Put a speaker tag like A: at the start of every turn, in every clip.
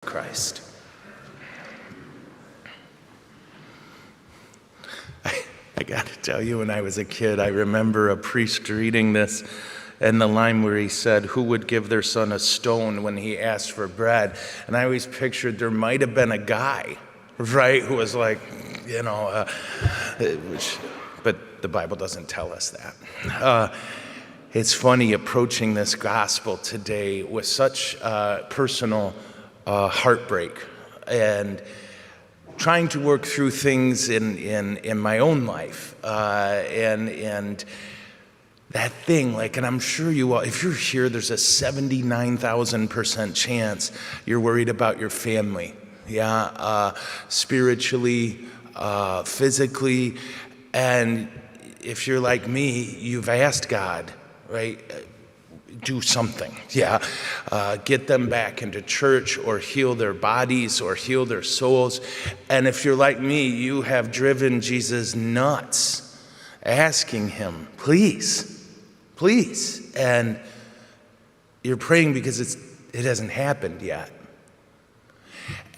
A: Christ. I got to tell you, when I was a kid, I remember a priest reading this and the line where he said, "Who would give their son a stone when he asked for bread?" And I always pictured there might have been a guy, right, who was like, but the Bible doesn't tell us that. It's funny approaching this gospel today with such personal heartbreak and trying to work through things in my own life and that thing, and I'm sure you all, if you're here, there's a 79,000% chance you're worried about your family, spiritually, physically, and if you're like me, you've asked God, right? Do something, get them back into church or heal their bodies or heal their souls. And if you're like me, you have driven Jesus nuts, asking him, please. And you're praying because it hasn't happened yet.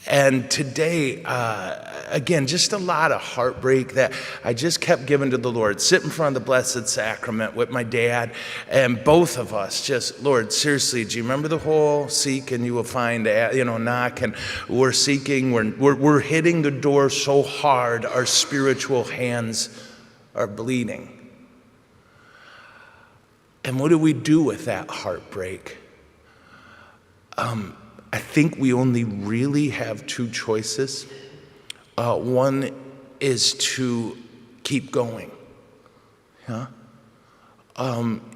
A: And today, again, just a lot of heartbreak that I just kept giving to the Lord. Sit in front of the Blessed Sacrament with my dad, and both of us just, Lord, seriously, do you remember the whole seek and you will find, knock, and we're seeking, we're hitting the door so hard our spiritual hands are bleeding. And what do we do with that heartbreak? I think we only really have two choices. One is to keep going.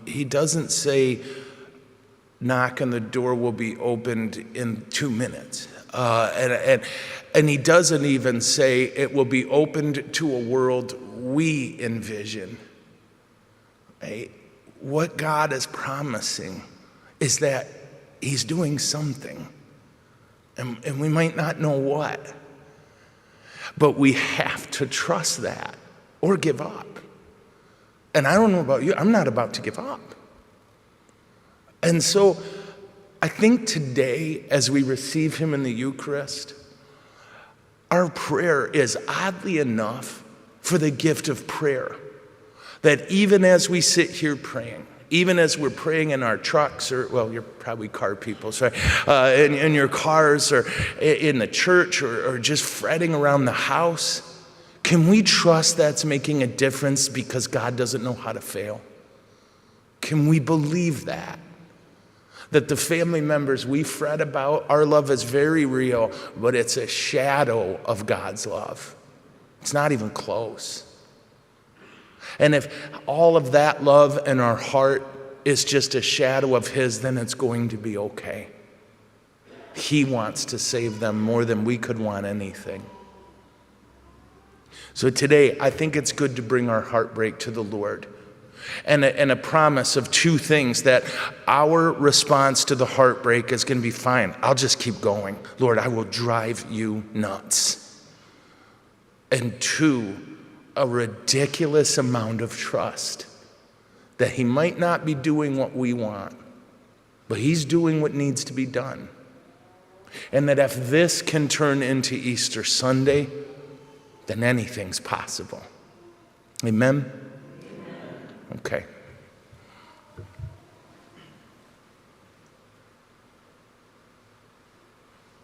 A: He doesn't say, knock and the door will be opened in 2 minutes. And he doesn't even say it will be opened to a world we envision. Right? What God is promising is that he's doing something. And we might not know what, but we have to trust that or give up. And I don't know about you, I'm not about to give up. And so I think today, as we receive him in the Eucharist, our prayer is oddly enough for the gift of prayer. That even as we sit here praying, even as we're praying in our trucks, or, well, you're probably car people, sorry, in your cars or in the church or just fretting around the house, can we trust that's making a difference because God doesn't know how to fail? Can we believe that? That the family members we fret about, our love is very real, but it's a shadow of God's love. It's not even close. And if all of that love in our heart is just a shadow of his, then it's going to be okay. He wants to save them more than we could want anything. So today, I think it's good to bring our heartbreak to the Lord. And a promise of two things, that our response to the heartbreak is going to be fine. I'll just keep going. Lord, I will drive you nuts. And two, a ridiculous amount of trust that he might not be doing what we want, but he's doing what needs to be done. And that if this can turn into Easter Sunday, then anything's possible. Amen? Okay.